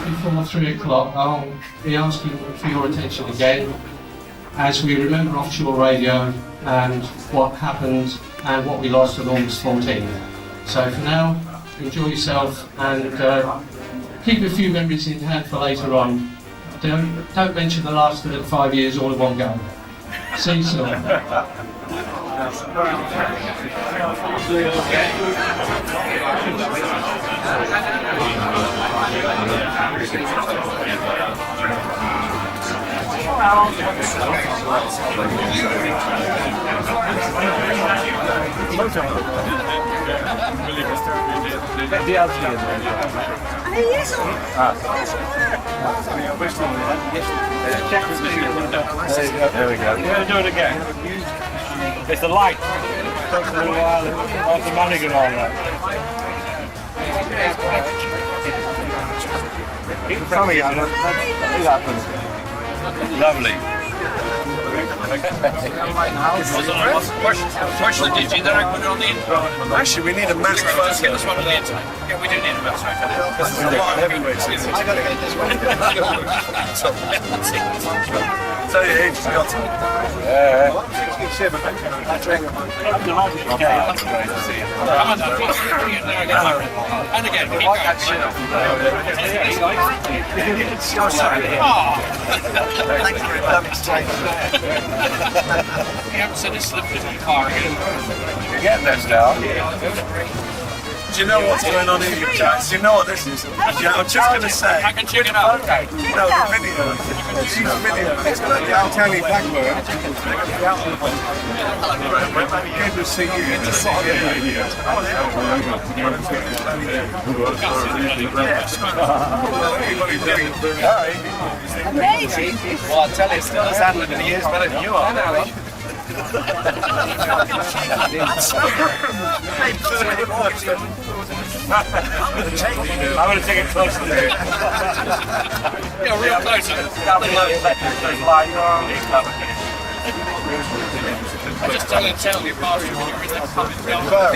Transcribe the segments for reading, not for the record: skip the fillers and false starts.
Before 3 o'clock, I'll be asking for your attention again as we remember offshore radio and what happened and what we lost on August 14th. So for now, enjoy yourself and keep a few memories in hand for later on. Don't mention the last 5 years all in one go. See you soon. There we go. Yeah, do it again. It's the light. It takes a little while after manning and all that. Keep coming on. It happens. Lovely. Watch the digi, then I put it on the internet. Actually, we need a mask photo. Let's get this one on the internet. Yeah, we do need a mask photo. This is a lot of heavyweights. I gotta get this one. So yeah, he's got it. Yeah. That's great to see you. And again, keep like that shit. Oh, sorry. Thank you very much. You haven't said it's slipped in the car again. You're getting this now. Do you know what's going on here, guys? Do you know what this is? Yeah, I'm just going to say. I can check it out. No, the video. It's the video. It's like the Altani Blackfriar. Good to see you. Good to see you. Amazing. Well, I'll tell you, still as handling in the years better than you are. I'm going to take it close to there. Yeah, real close. I just tell you bathroom when you're in that pub.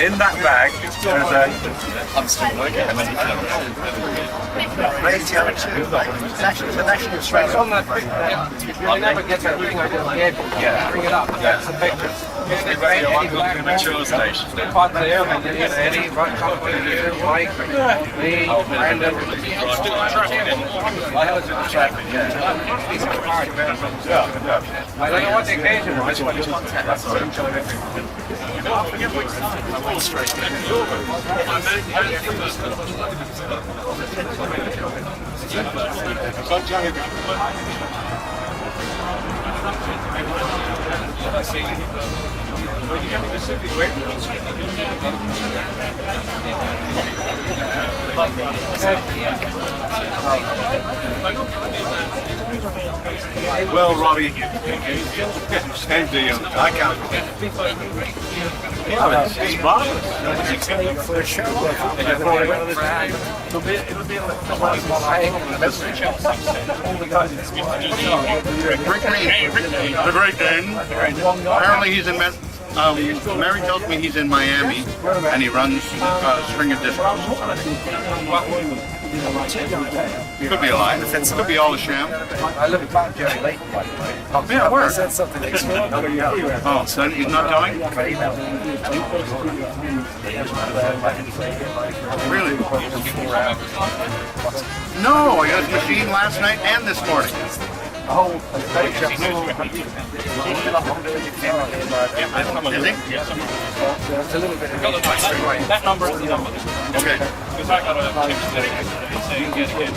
In that bag, there's a... I'm still looking. Radio 2, the national trail. On that big You'll never get that thing I did on the airport. Yeah. Bring it up. That's the picture. Radio 1 was a mature station. Part of the airline, Eddie, right, Mike, me, Brandon. I'm still on traffic. I was in the traffic, yeah. He's hard. I don't know what the occasion was. Well, Robbie, and do you? I can't. Yeah, it's marvelous. For a show. It'll be The Great Dane. Apparently he's in Mary tells me he's in Miami and he runs a string of discos. Could be a lie. Could be all a sham. I live in Park Jerry Lake. Yeah, where? Said something extraordinary. Oh, so he's not telling? Really? No, I got his machine last night and this morning. Oh, Is he? it's a little bit of That number is the number. Okay. Because I got a tip today saying get it.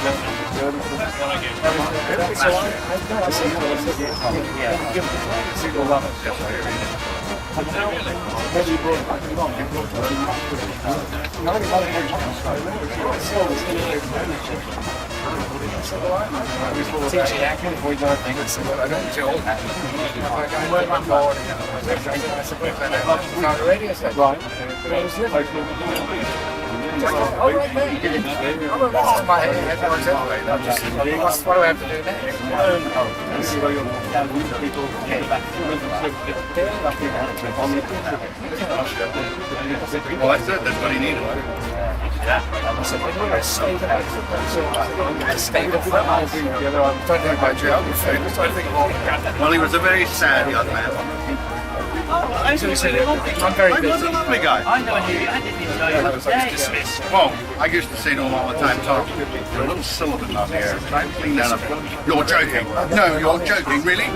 teaching acting before you do anything. So I don't do all that. I work on board and I suppose I know the radio station. Right. But I was living. That's my headphones anyway. That's what do I have to do next? Well, that's it. That's what he needed. Well, he was a very sad young man. I'm very He was busy. a lovely guy. I know you. I didn't even know you were dismissed. Well, I used to say to him all the time, Tom, you're a little Sullivan out here. Clean that up. You're joking. No, you're joking. Really?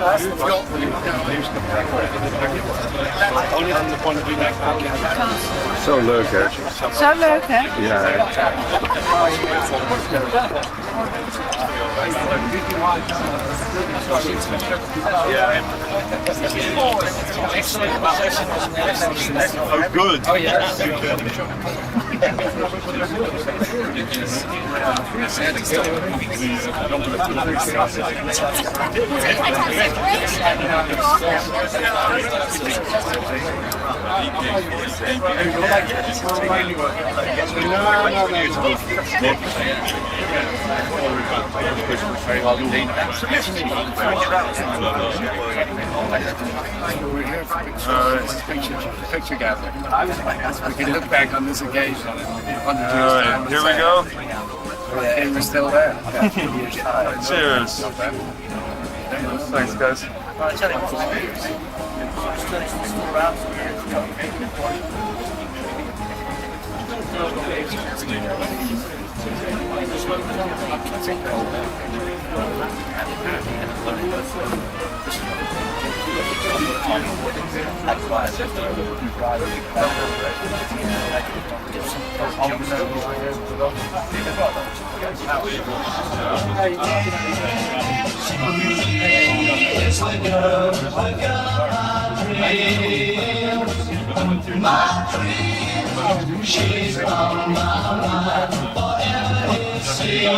Only from the point of view back. So local. So local. Yeah. Oh, good. Oh, yeah. Very well indeed. Picture gathering. We can look back on this occasion. All right, here we go. And we're still there. Cheers. Thanks, guys. She's on my mind forever, it seems.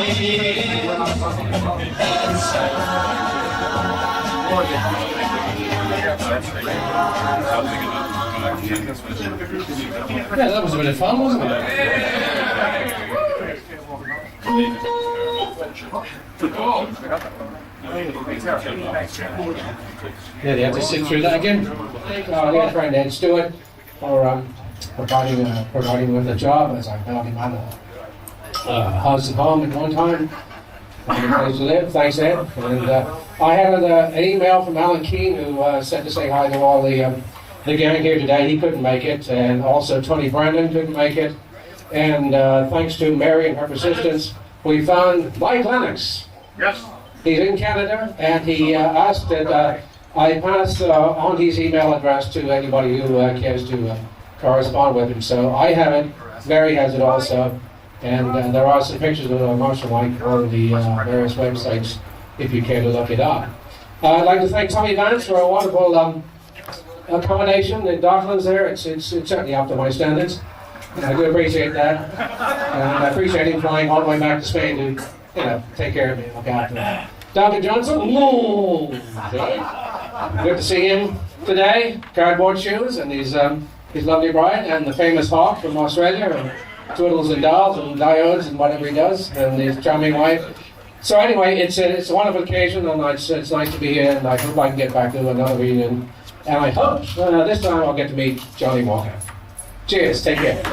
Yeah, that was a bit of fun, wasn't it? Yeah, they have to sit through that again. Our dear friend Ed Stewart for providing me with a job as I found him out of house and home at one time. Finding a place to live. Thanks, Ed. And I had an email from Alan Keane who said to say hi to all the gang here today. He couldn't make it, and also Tony Brandon couldn't make it. And thanks to Mary and her persistence, we found Mike Lennox. Yes. He's in Canada, and he asked that I pass on his email address to anybody who cares to correspond with him. So I have it, Mary has it also, and there are some pictures of Marshall Mike on the various websites if you care to look it up. I'd like to thank Tommy Vance for a wonderful accommodation in Docklands there. It's certainly up to my standards. I do appreciate that. And I appreciate him flying all the way back to Spain to take care of me and look after me. Dr. Johnson, good to see him today. Cardboard shoes and his lovely bride and the famous hawk from Australia, and twiddles and dolls and diodes and whatever he does, and his charming wife. So anyway, it's a wonderful occasion, and it's nice to be here, and I hope I can get back to another reunion. And I hope this time I'll get to meet Johnny Walker. Cheers, take care.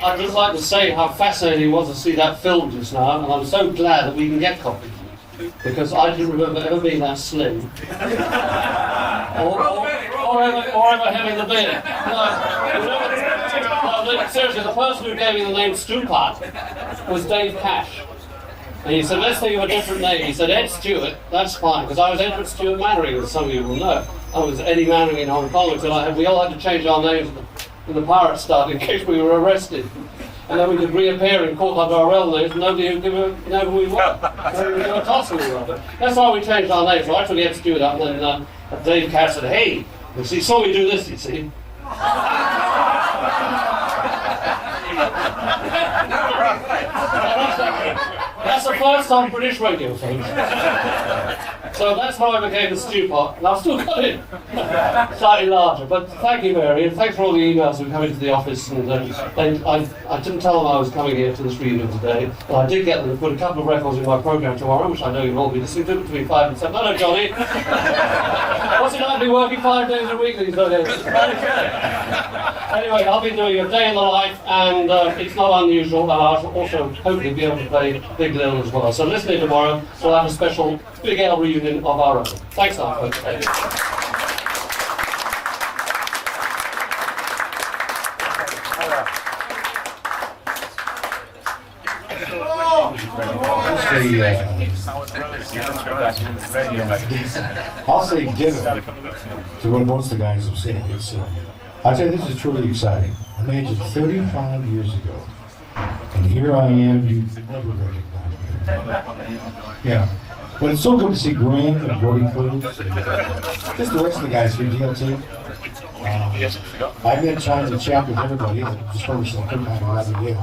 I'd just like to say how fascinating it was to see that film just now, and I'm so glad that we can get copies, because I didn't remember ever being that slim, or ever having the beard. No, seriously, the person who gave me the name Stewpot was Dave Cash. And he said, let's think of a different name. He said, Ed Stewart, that's fine, because I was Edward Stewart Mannering, as some of you will know. I was Eddie Mannering in Hong Kong, until we all had to change our names when the pirates started in case we were arrested. And then we could reappear in court under our real names, and nobody would know who we were. Nobody would give a toss who we were. That's why we changed our names. So I took Ed Stewart up, and then Dave Cash said, hey, he saw me do this, you see. That's the first on British radio, folks. So that's how I became the Stewpot, and I've still got it slightly larger. But thank you, Mary, and thanks for all the emails that come into the office. And I didn't tell them I was coming here to this reunion today, but I did get them to put a couple of records in my programme tomorrow, which I know you'll all be listening to between 5 and 7. Hello, Johnny. What's it like to be working 5 days a week these days? Anyway, I'll be doing a day in the life, and it's not unusual, and I'll also hopefully be able to play Big Lil as well. So listening tomorrow, we'll have a special Big L reunion of our own. Thanks a lot, folks. I'll say dinner to what most of the guys have said. I'll tell you, this is truly exciting. Imagine 35 years ago, and here I am, you never recognized me. Yeah. But it's so good to see Grant and Brody Cruz, just the rest of the guys here, DLT. I've been trying to chat with everybody, just first I couldn't have a deal.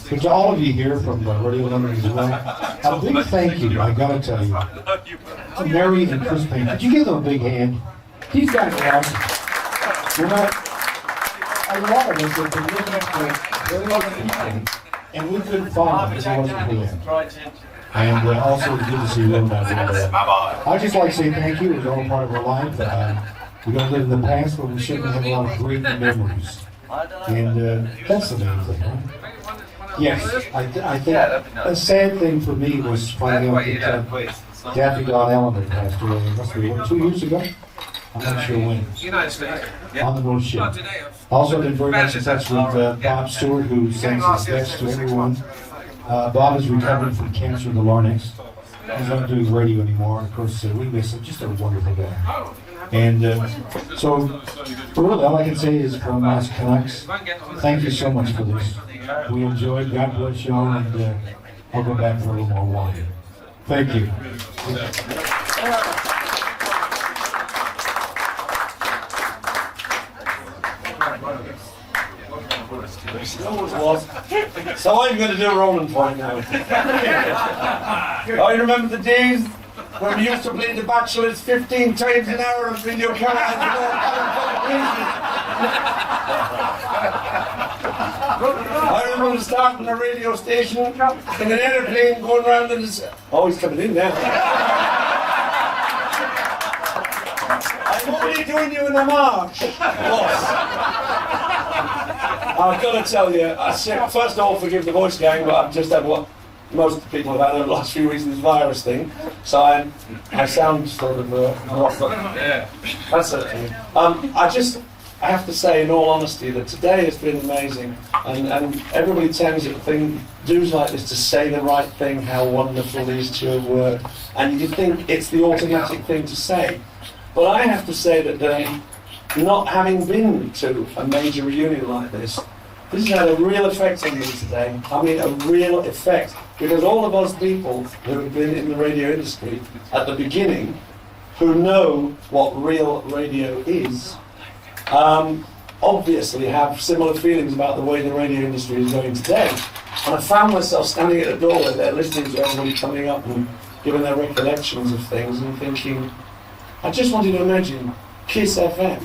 But to all of you here from Radio London as well, a big thank you, I gotta tell you, to Mary and Chris Payne. Could you give them a big hand? These guys are awesome. You know, a lot of us have been looking at very other people, and we couldn't find them if it wasn't for them. And also, it's good to see them out there. I'd just like to say thank you. It was all part of our life. We don't live in the past, but we certainly have a lot of great memories. And that's the main thing, right? Yes, I think a sad thing for me was finding out that Daffy Don Allen had passed away. It must be 2 years ago? I'm not sure when. On the road ship. Also been very much in touch with Bob Stewart, who sends his best to everyone. Bob is recovering from cancer in the larynx. He's not doing radio anymore. Of course, we miss him. Just a wonderful guy. And so, really, all I can say is from us Canucks, thank you so much for this. We enjoyed. God bless you all, and I'll go back for a little more wine. Thank you. So I'm going to do a rolling point now. I remember the days when we used to play The Bachelors 15 times an hour on video cameras I remember starting a radio station in an airplane going around and it's... Oh, he's coming in now. I'm only doing you in a march, boss. I've got to tell you, first of all, forgive the voice gang, but I've just had what most people have had over the last few weeks, this virus thing. So I sound sort of rough. Yeah. That's it. I have to say, in all honesty, that today has been amazing. And everybody tells you do's like this to say the right thing, how wonderful these two have worked. And you think it's the automatic thing to say. But I have to say that not having been to a major reunion like this has had a real effect on me today. I mean, a real effect. Because all of us people who have been in the radio industry at the beginning, who know what real radio is, obviously have similar feelings about the way the radio industry is going today. And I found myself standing at the door there listening to everybody coming up and giving their recollections of things and thinking, I just wanted to imagine Kiss FM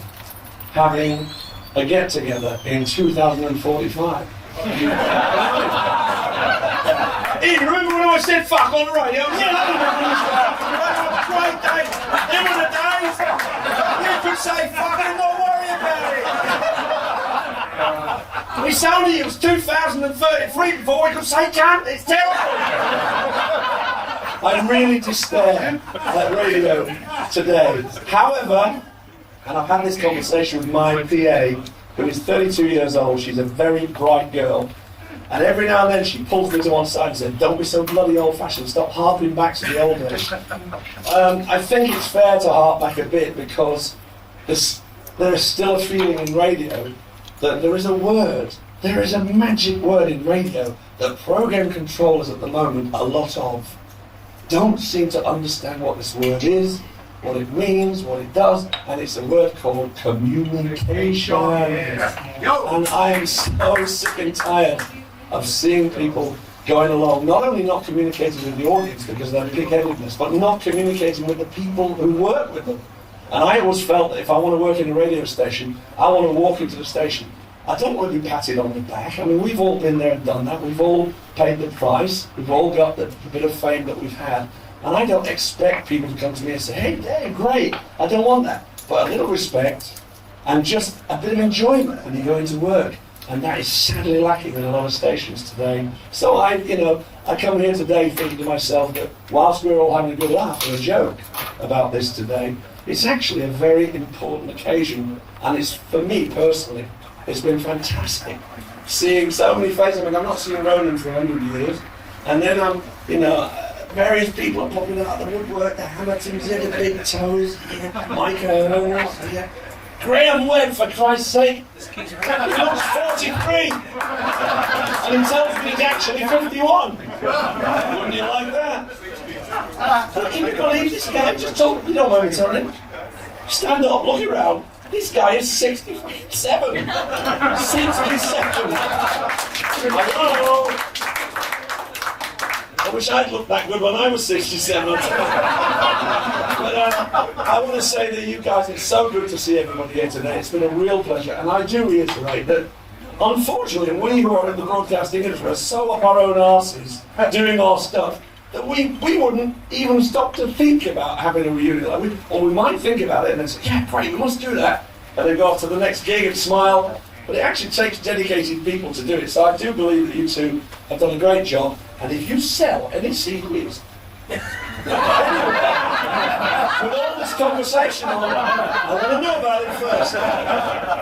having a get-together in 2045. Hey, remember when I said fuck on the radio? Great days. There were the days you could say fuck and not worry about it. We sounded it was 2033 before we could say cunt. It's terrible. I really despair at radio today. However, and I've had this conversation with my PA, who is 32 years old. She's a very bright girl. And every now and then she pulls me to one side and says, don't be so bloody old-fashioned, stop harping back to the old days. I think it's fair to harp back a bit because there is still a feeling in radio that there is a word, there is a magic word in radio that program controllers at the moment, a lot of, don't seem to understand what this word is, what it means, what it does, and it's a word called communication. And I am so sick and tired of seeing people going along, not only not communicating with the audience because of their pig-headedness, but not communicating with the people who work with them. And I always felt that if I want to work in a radio station, I want to walk into the station. I don't want to be patted on the back. I mean, we've all been there and done that. We've all paid the price. We've all got the bit of fame that we've had. And I don't expect people to come to me and say, hey, Dave, great. I don't want that. But a little respect and just a bit of enjoyment when you go into work. And that is sadly lacking in a lot of stations today. So I come here today thinking to myself that whilst we're all having a good laugh and a joke about this today, it's actually a very important occasion. And it's, for me personally, it's been fantastic seeing so many faces. I mean, I've not seen Ronan for 100 years. And then various people are popping out of the woodwork, the Hamiltons here, the Big Toes, Mike Owens, Graham Webb, for Christ's sake, he looks 43, and he tells me he's actually 51. Wouldn't you like that? Can you believe this guy? Just talk, you don't mind me telling him. Stand up, look around. This guy is 67. 67. Hello. I wish I'd looked that good when I was 67. But I want to say that you guys, it's so good to see everybody here today. It's been a real pleasure. And I do reiterate that, unfortunately, we who are in the broadcasting industry are so up our own arses doing our stuff that we wouldn't even stop to think about having a reunion. Or we might think about it and then say, yeah, great, we must do that. And then go off to the next gig and smile. But it actually takes dedicated people to do it. So I do believe that you two have done a great job. And if you sell any CDs, with all this conversation on, I want to know about it first.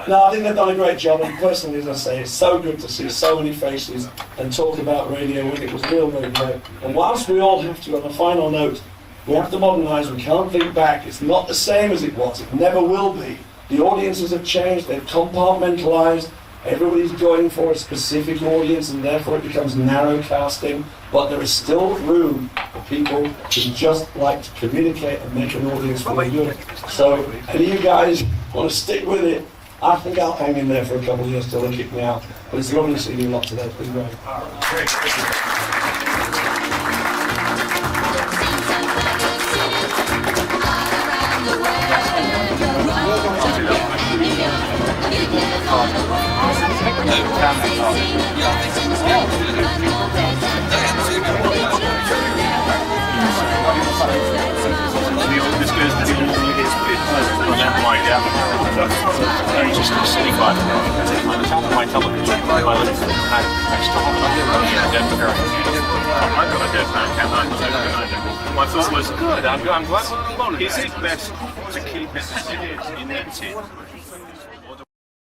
No, I think they've done a great job. And personally, as I say, it's so good to see so many faces and talk about radio when it was real radio. And whilst we all have to, on a final note, we have to modernise, we can't think back. It's not the same as it was. It never will be. The audiences have changed, they've compartmentalised, everybody's going for a specific audience and therefore it becomes narrow casting, but there is still room for people who just like to communicate and make an audience feel good. So, if you guys want to stick with it, I think I'll hang in there for a couple of years till they kick me out. But it's lovely to see you a lot today. It's been great. Just a silly fun. On the top of my television, my little I've got a dead man count. My thought was good. I'm glad. Is it best to keep it as it is in that tin?